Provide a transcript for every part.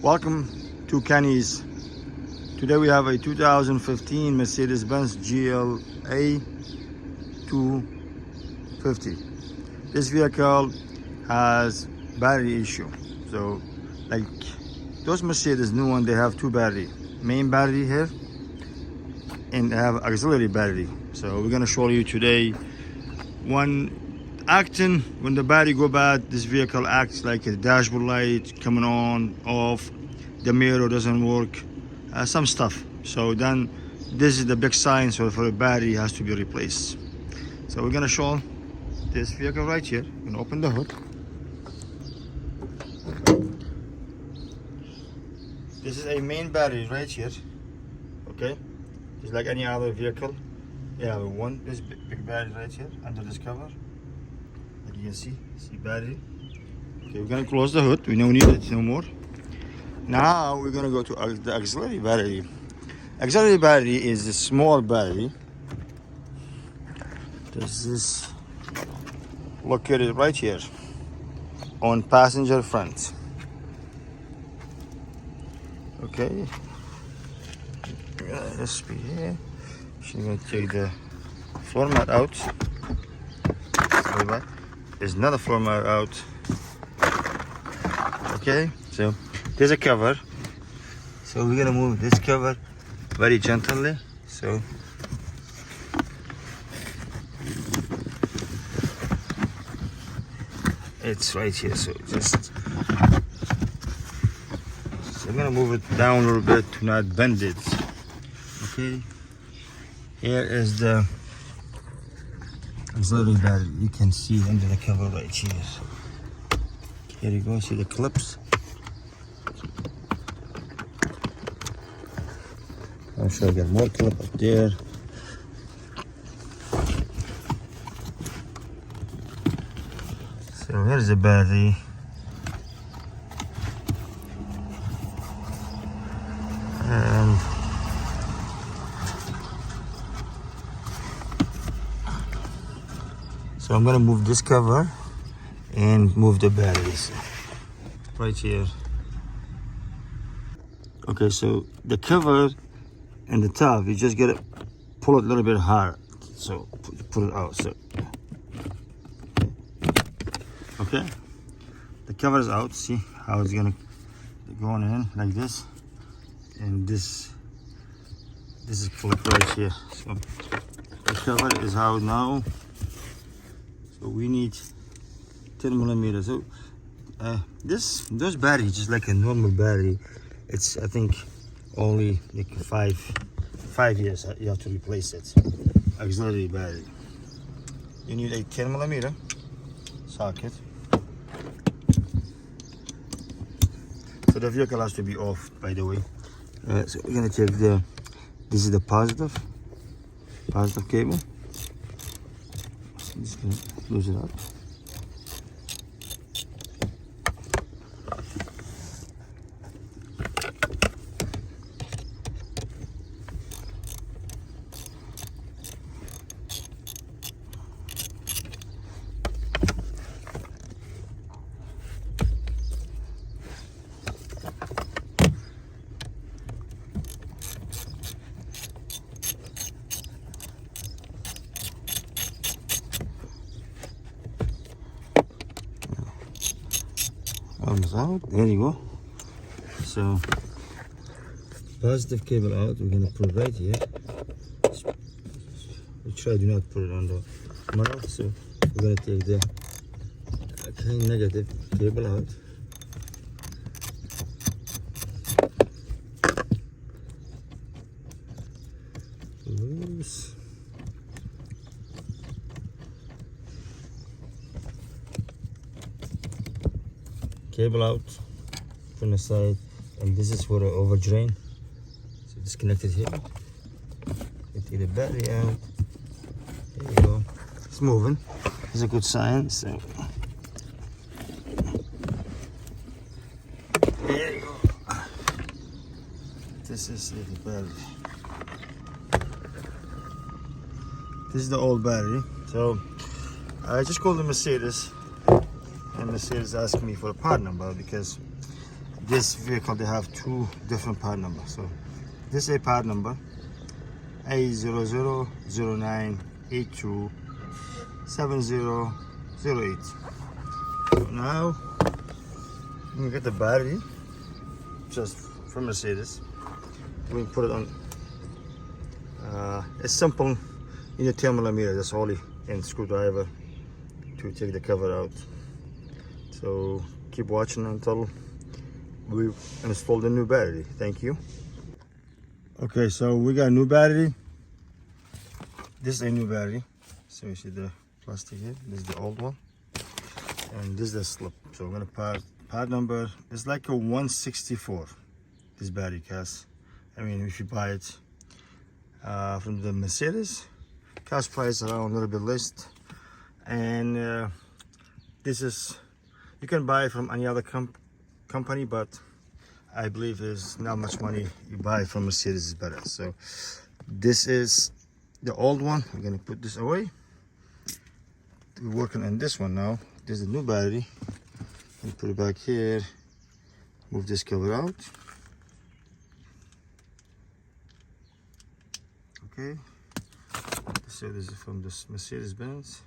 Welcome to Kenny's. Today we have a 2015 Mercedes-Benz GLA 250. This vehicle has battery issue. So like those Mercedes new one, they have two battery. Main battery here and they have auxiliary battery. So we're gonna show you today when the battery go bad, this vehicle acts like a dashboard light coming on, off, the mirror doesn't work, some stuff. So then this is the big sign, so for the battery has to be replaced. So we're gonna show this vehicle right here. We're gonna open the hood. This is a main battery right here, okay? Just like any other vehicle. Yeah, this big battery right here under this cover. Like you can see battery. Okay, we're gonna close the hood. We don't need it no more. Now we're gonna go to the auxiliary battery. Auxiliary battery is a small battery. This is located right here on passenger front. Okay. Let's be here. She's gonna take the floor mat out. There's another floor mat out. Okay, so there's a cover. So we're gonna move this cover very gently. So it's right here. So I'm gonna move it down a little bit to not bend it. Okay. Here is the auxiliary battery. You can see under the cover right here. Here you go. See the clips. I'm sure I got more clip up there. So here's the battery. And so I'm gonna move this cover and move the batteries right here. Okay, so the cover and the top, you just gotta pull it a little bit hard. So put it out. So okay, the cover is out. See how it's gonna go in like this, and this is clip right here. So the cover is out now. So we need 10 millimeters. So those batteries, just like a normal battery, it's I think only like five years you have to replace it. Auxiliary battery. You need a 10 millimeter socket. So the vehicle has to be off, by the way. So we're gonna take this is the positive cable. I'm just gonna lose it up. Arms out, there you go. So positive cable out, we're gonna put it right here. We try to not put it on the middle, so we're gonna take the negative cable out. Loose. Cable out from the side, and this is for the over drain. So disconnect it here. You take the battery out. There you go. It's moving. It's a good sign. So there you go. This is the battery. This is the old battery. So I just called the Mercedes, and Mercedes asked me for a part number because this vehicle, they have two different part numbers. So this is a part number A0009827008. So now we can get the battery just from Mercedes. We can put it on a simple 10mm, that's only, and screwdriver to take the cover out. So keep watching until we install the new battery. Thank you. Okay, so we got a new battery. This is a new battery. So you see the plastic here. This is the old one, and this is the slip. So we're gonna part number. It's like a 164. This battery cast. I mean, if you buy it from the Mercedes, cost price around a little bit less. And this is, you can buy it from any other company, but I believe there's not much money you buy from Mercedes is better. So this is the old one. We're gonna put this away. We're working on this one now. This is the new battery. And put it back here. Move this cover out. Okay. So this is from this Mercedes-Benz.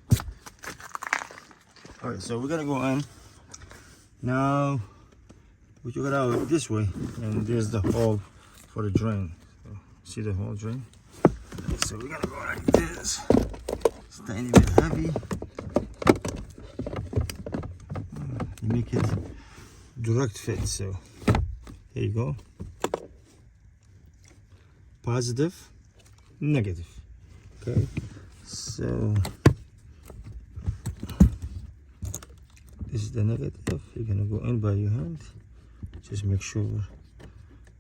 All right, so we're gonna go in now. We took it out this way, and there's the hole for the drain. So, see the hole drain? So we're gonna go like this. It's a tiny bit heavy. You make it direct fit. So here you go. Positive, negative. Okay. So this is the negative. You're gonna go in by your hand. Just make sure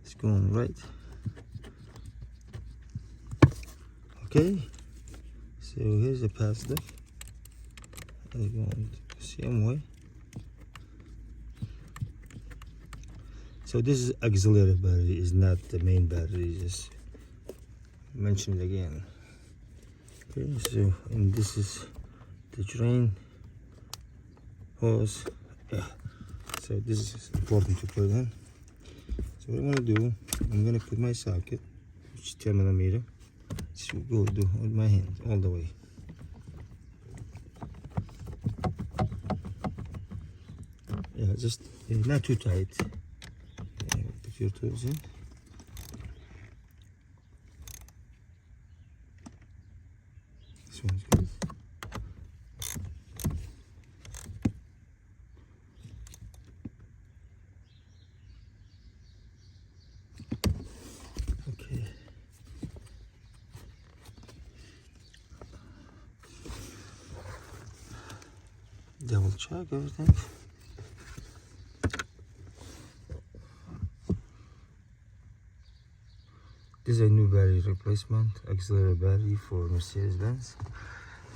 it's going right. Okay, so here's the positive. I'm going the same way. So this is auxiliary battery, is not the main battery. Just mention it again. Okay, so and this is the drain hose. Yeah. So this is important to put in. So what I'm gonna do, I'm gonna put my socket, which is 10mm. So go do with my hand all the way. Yeah, just not too tight. Yeah, put your toes in. This one's good. Double check everything. This is a new battery replacement, auxiliary battery for Mercedes-Benz.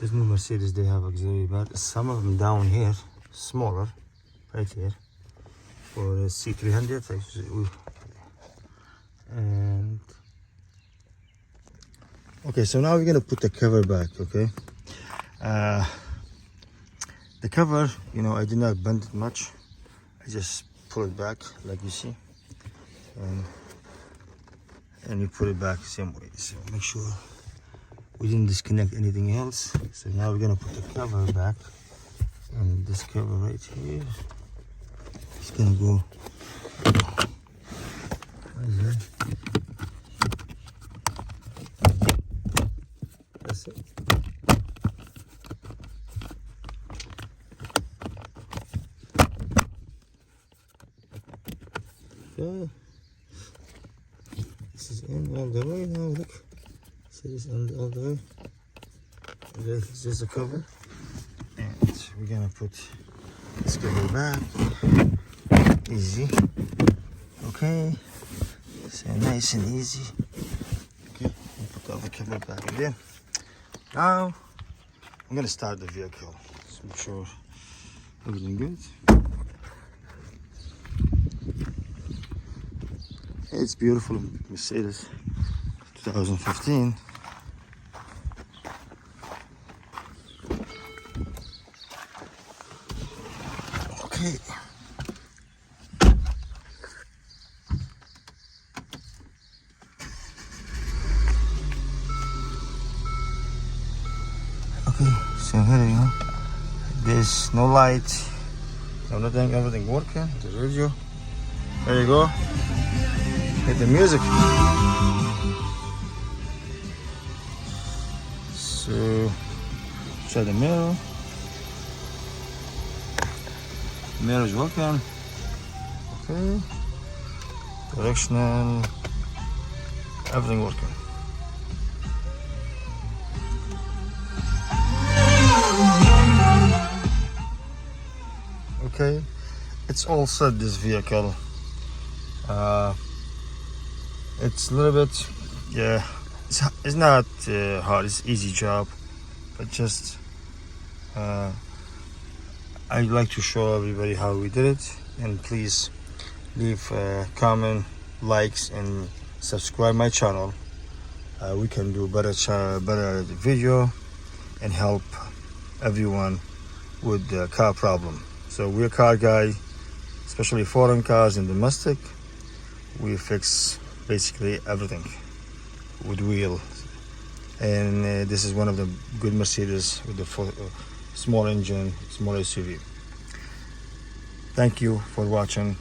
This new Mercedes, they have auxiliary battery. Some of them down here, smaller, right here, for a C300. And okay, so now we're gonna put the cover back. Okay. The cover, I did not bend it much. I just pull it back like you see, and you put it back the same way. So make sure we didn't disconnect anything else. So now we're gonna put the cover back, and this cover right here is gonna go right there. That's it. Okay. This is in all the way now, look. So this is in all the way. This is just a cover. And we're gonna put this cover back. Easy. Okay. So nice and easy. Okay, we'll put the other cover back again. Now I'm gonna start the vehicle. Just make sure everything good. It's beautiful Mercedes 2015. Okay. So here you go. There's no light, no nothing, everything working. The radio. There you go. Hit the music. So show the mirror. Mirror is working. Okay. Directional. Everything working. Okay, it's all set, this vehicle. It's a little bit, yeah, it's not hard, it's easy job, but just I'd like to show everybody how we did it. And please leave comment, likes, and subscribe my channel. We can do better video and help everyone with the car problem. So we're a car guy, especially foreign cars and domestic. We fix basically everything with wheel. And this is one of the good Mercedes with the small engine, small SUV. Thank you for watching.